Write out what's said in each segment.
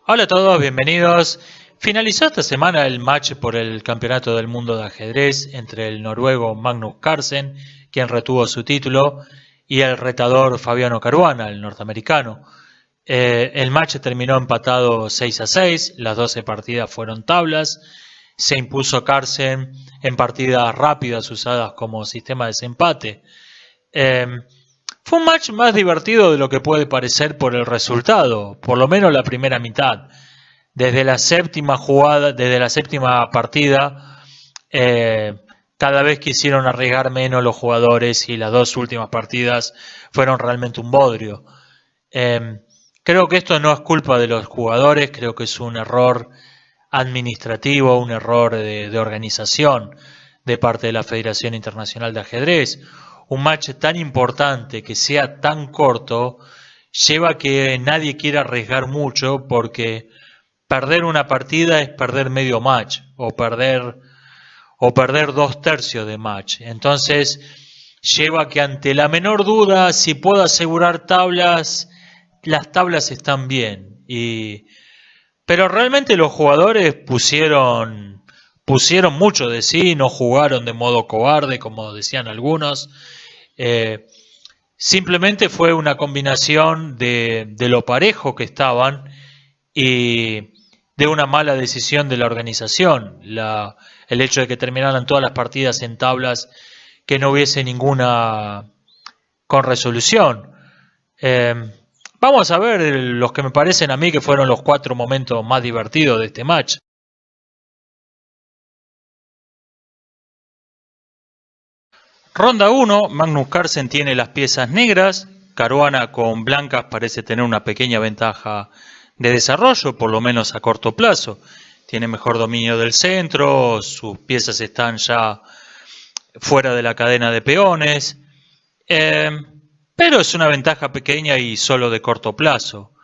Hola a todos, bienvenidos. Finalizó esta semana el match por el Campeonato del Mundo de Ajedrez entre el noruego Magnus Carlsen, quien retuvo su título, y el retador Fabiano Caruana, el norteamericano. El match terminó empatado 6-6, las 12 partidas fueron tablas. Se impuso Carlsen en partidas rápidas usadas como sistema de desempate. Fue un match más divertido de lo que puede parecer por el resultado, por lo menos la primera mitad. Desde la séptima partida, cada vez quisieron arriesgar menos los jugadores y las dos últimas partidas fueron realmente un bodrio. Creo que esto no es culpa de los jugadores, creo que es un error administrativo, un error de organización de parte de la Federación Internacional de Ajedrez. Un match tan importante que sea tan corto lleva a que nadie quiera arriesgar mucho, porque perder una partida es perder medio match o perder 2/3 de match. Entonces lleva a que ante la menor duda, si puedo asegurar tablas, las tablas están bien. Pero realmente los jugadores pusieron mucho de sí, no jugaron de modo cobarde como decían algunos. Simplemente fue una combinación de lo parejo que estaban y de una mala decisión de la organización. El hecho de que terminaran todas las partidas en tablas, que no hubiese ninguna con resolución. Vamos a ver los que me parecen a mí que fueron los 4 momentos más divertidos de este match. Ronda 1, Magnus Carlsen tiene las piezas negras, Caruana con blancas parece tener una pequeña ventaja de desarrollo, por lo menos a corto plazo. Tiene mejor dominio del centro, sus piezas están ya fuera de la cadena de peones, pero es una ventaja pequeña y solo de corto plazo.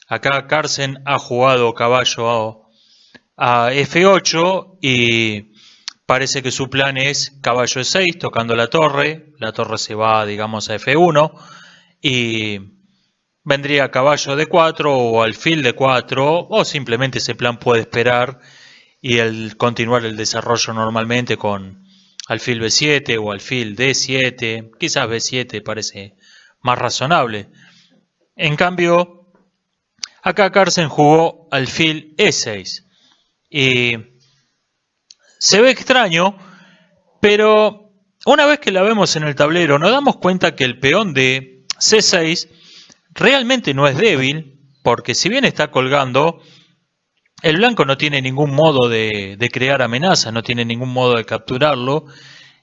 Acá Carlsen ha jugado caballo a F8 y parece que su plan es caballo E6 tocando la torre se va, digamos, a F1 y vendría caballo D4 o alfil D4, o simplemente ese plan puede esperar y continuar el desarrollo normalmente con alfil B7 o alfil D7, quizás B7 parece más razonable. En cambio, acá Carlsen jugó alfil E6 y se ve extraño, pero una vez que la vemos en el tablero nos damos cuenta que el peón de C6 realmente no es débil, porque si bien está colgando, el blanco no tiene ningún modo de crear amenazas, no tiene ningún modo de capturarlo,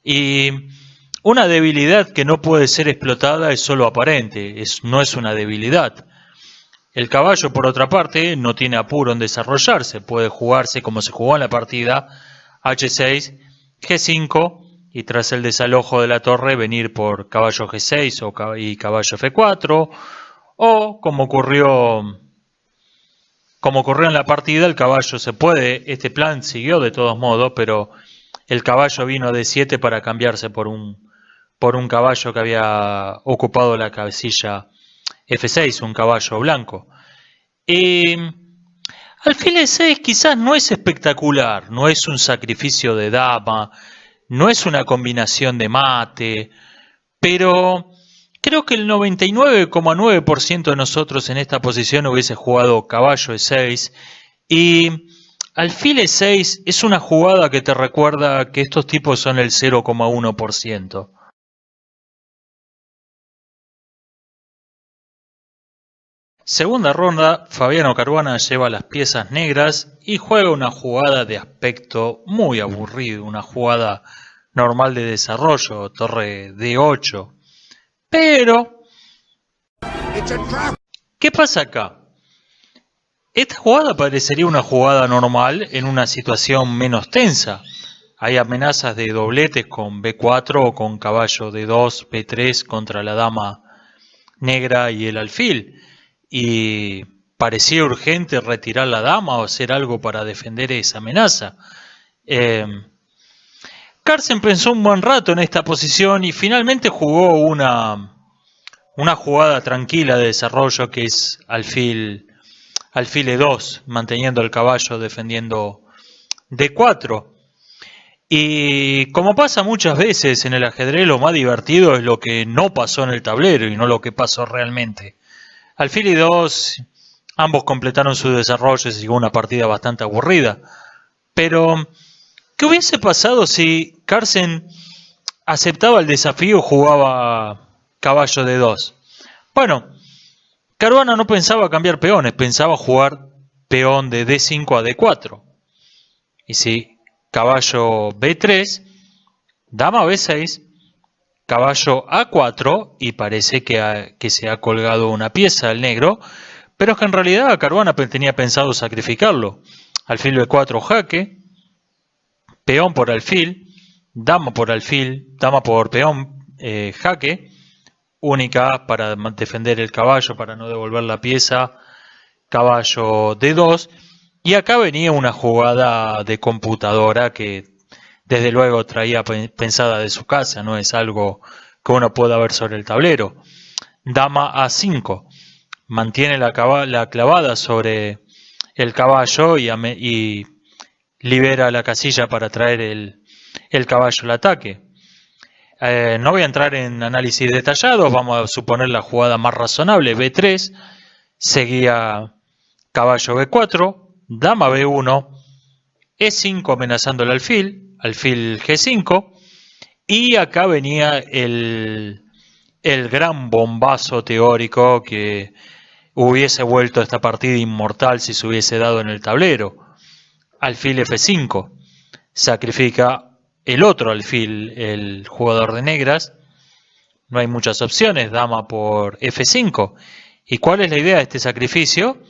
y una debilidad que no puede ser explotada es solo aparente, no es una debilidad. El caballo, por otra parte, no tiene apuro en desarrollarse, puede jugarse como se jugó en la partida, H6, G5 y tras el desalojo de la torre venir por caballo G6 y caballo F4, o como ocurrió en la partida, el caballo este plan siguió de todos modos, pero el caballo vino a D7 para cambiarse por un caballo que había ocupado la casilla F6, un caballo blanco. Alfil E6 quizás no es espectacular, no es un sacrificio de dama, no es una combinación de mate, pero creo que el 99,9% de nosotros en esta posición hubiese jugado caballo E6 y alfil E6 es una jugada que te recuerda que estos tipos son el 0,1%. Segunda ronda, Fabiano Caruana lleva las piezas negras y juega una jugada de aspecto muy aburrido, una jugada normal de desarrollo, torre D8. Pero, ¿qué pasa acá? Esta jugada parecería una jugada normal en una situación menos tensa. Hay amenazas de dobletes con B4 o con caballo D2, B3 contra la dama negra y el alfil. Y parecía urgente retirar la dama o hacer algo para defender esa amenaza. Carlsen pensó un buen rato en esta posición y finalmente jugó una jugada tranquila de desarrollo que es alfil alfil E2, manteniendo el caballo defendiendo D4. Y como pasa muchas veces en el ajedrez, lo más divertido es lo que no pasó en el tablero y no lo que pasó realmente. Alfil E2, ambos completaron su desarrollo y siguió una partida bastante aburrida. Pero, ¿qué hubiese pasado si Carlsen aceptaba el desafío y jugaba caballo D2? Bueno, Caruana no pensaba cambiar peones, pensaba jugar peón de D5 a D4. Y si caballo B3, dama B6, caballo A4, y parece que se ha colgado una pieza el negro, pero es que en realidad Caruana tenía pensado sacrificarlo. Alfil B4 jaque, peón por alfil, dama por alfil, dama por peón jaque, única para defender el caballo, para no devolver la pieza, caballo D2, y acá venía una jugada de computadora que desde luego traía pensada de su casa, no es algo que uno pueda ver sobre el tablero. Dama A5, mantiene la clavada sobre el caballo y libera la casilla para traer el caballo al ataque. No voy a entrar en análisis detallado, vamos a suponer la jugada más razonable. B3, seguía caballo B4, dama B1, E5 amenazando el alfil, alfil G5, y acá venía el gran bombazo teórico que hubiese vuelto esta partida inmortal si se hubiese dado en el tablero. Alfil F5, sacrifica el otro alfil, el jugador de negras. No hay muchas opciones, dama por F5. ¿Y cuál es la idea de este sacrificio?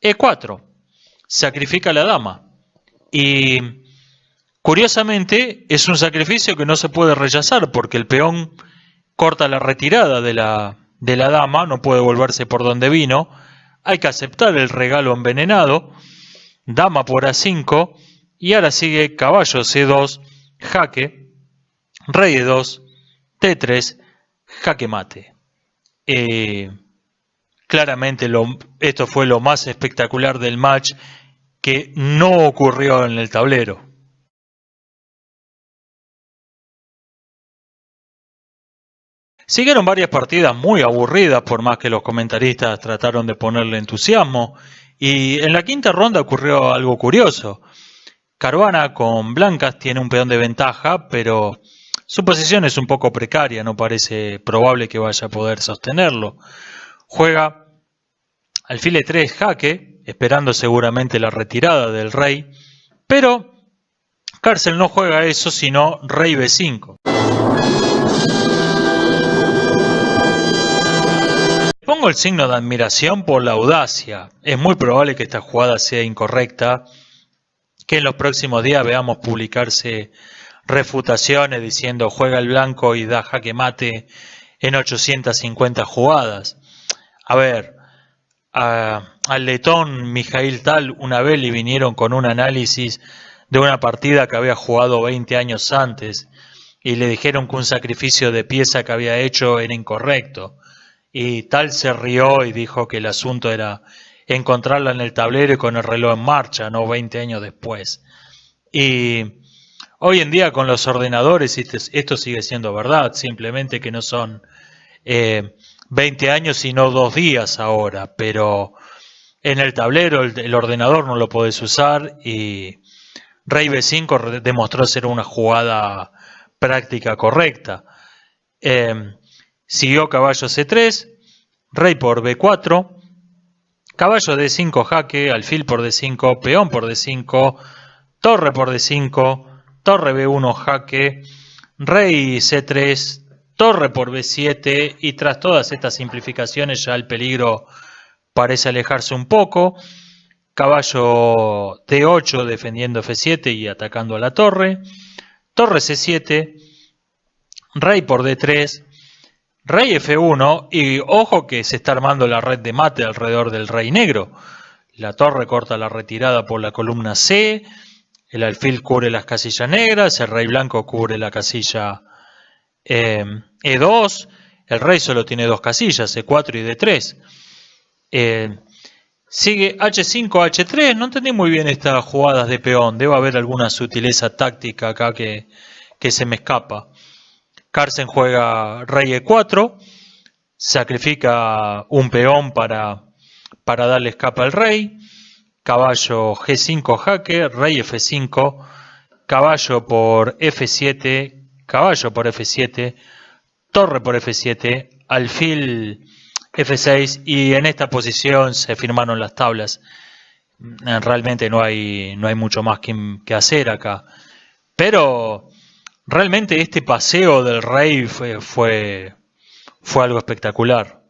E4, sacrifica a la dama. Y curiosamente es un sacrificio que no se puede rechazar porque el peón corta la retirada de la dama, no puede volverse por donde vino. Hay que aceptar el regalo envenenado. Dama por A5 y ahora sigue caballo C2, jaque, rey E2, T3, jaque mate. Claramente esto fue lo más espectacular del match que no ocurrió en el tablero. Siguieron varias partidas muy aburridas por más que los comentaristas trataron de ponerle entusiasmo. Y en la quinta ronda ocurrió algo curioso. Caruana con blancas tiene un peón de ventaja, pero su posición es un poco precaria, no parece probable que vaya a poder sostenerlo. Juega alfil E3 jaque, esperando seguramente la retirada del rey, pero Carlsen no juega eso, sino rey B5. Pongo el signo de admiración por la audacia. Es muy probable que esta jugada sea incorrecta, que en los próximos días veamos publicarse refutaciones diciendo juega el blanco y da jaque mate en 850 jugadas. A ver, al letón Mijail Tal una vez le vinieron con un análisis de una partida que había jugado 20 años antes y le dijeron que un sacrificio de pieza que había hecho era incorrecto. Y Tal se rió y dijo que el asunto era encontrarla en el tablero y con el reloj en marcha, no 20 años después. Y hoy en día con los ordenadores esto sigue siendo verdad, simplemente que no son 20 años sino 2 días ahora, pero en el tablero el ordenador no lo podés usar y rey B5 demostró ser una jugada práctica correcta. Siguió caballo C3, rey por B4, caballo D5 jaque, alfil por D5, peón por D5, torre por D5, torre B1 jaque, rey C3, torre por B7 y tras todas estas simplificaciones ya el peligro parece alejarse un poco. Caballo D8 defendiendo F7 y atacando a la torre, torre C7, rey por D3, rey F1 y ojo que se está armando la red de mate alrededor del rey negro. La torre corta la retirada por la columna C, el alfil cubre las casillas negras, el rey blanco cubre la casilla E2, el rey solo tiene 2 casillas, E4 y D3. Sigue H5, H3. No entendí muy bien estas jugadas de peón. Debe haber alguna sutileza táctica acá que se me escapa. Carlsen juega rey E4. Sacrifica un peón para darle escape al rey. Caballo G5 jaque. Rey F5. Caballo por F7. Caballo por F7. Torre por F7. Alfil F6, y en esta posición se firmaron las tablas. Realmente no hay mucho más que hacer acá. Pero realmente este paseo del rey fue algo espectacular.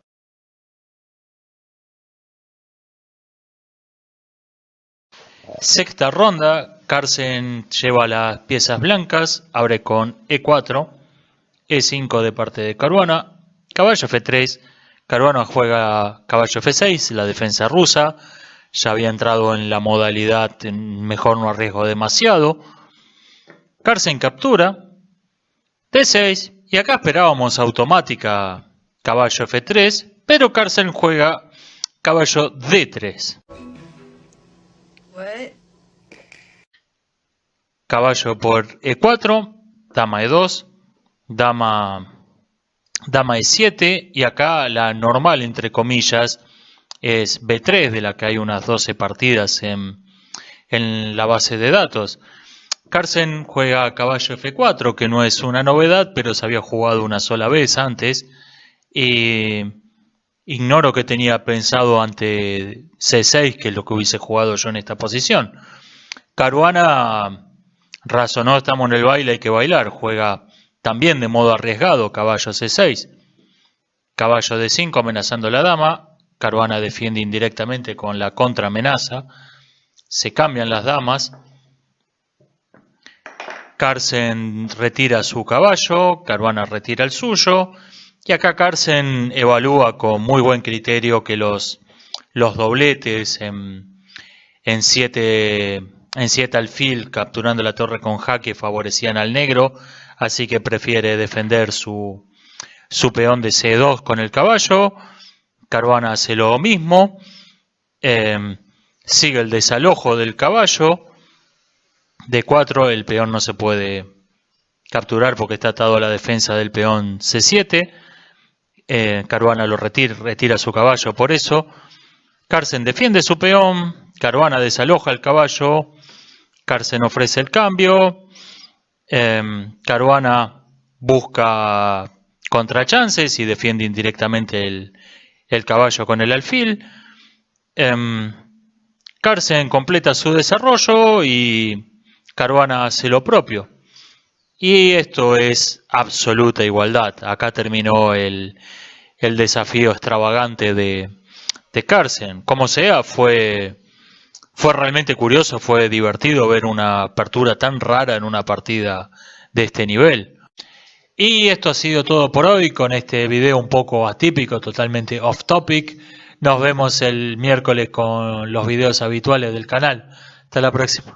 Sexta ronda, Carlsen lleva las piezas blancas, abre con E4, E5 de parte de Caruana, caballo F3, Caruana juega caballo F6, la defensa rusa, ya había entrado en la modalidad mejor no arriesgo demasiado. Carlsen captura, D6, y acá esperábamos automática caballo F3, pero Carlsen juega caballo D3. Caballo por E4, dama E2, dama E7, y acá la normal, entre comillas, es B3, de la que hay unas 12 partidas en la base de datos. Carlsen juega caballo F4, que no es una novedad, pero se había jugado una sola vez antes. Y ignoro que tenía pensado ante C6, que es lo que hubiese jugado yo en esta posición. Caruana razonó, estamos en el baile, hay que bailar. Juega también de modo arriesgado, caballo C6. Caballo D5 amenazando a la dama. Caruana defiende indirectamente con la contraamenaza. Se cambian las damas. Carlsen retira su caballo, Caruana retira el suyo. Y acá Carlsen evalúa con muy buen criterio que los dobletes en 7 alfil, capturando la torre con jaque, favorecían al negro. Así que prefiere defender su peón de C2 con el caballo. Caruana hace lo mismo. Sigue el desalojo del caballo. D4, el peón no se puede capturar porque está atado a la defensa del peón C7. Caruana lo retira su caballo por eso. Carlsen defiende su peón. Caruana desaloja el caballo. Carlsen ofrece el cambio. Caruana busca contrachances y defiende indirectamente el caballo con el alfil. Carlsen completa su desarrollo y Caruana hace lo propio. Y esto es absoluta igualdad. Acá terminó el desafío extravagante de Carlsen. Como sea, fue realmente curioso, fue divertido ver una apertura tan rara en una partida de este nivel. Y esto ha sido todo por hoy con este video un poco atípico, totalmente off topic. Nos vemos el miércoles con los videos habituales del canal. Hasta la próxima.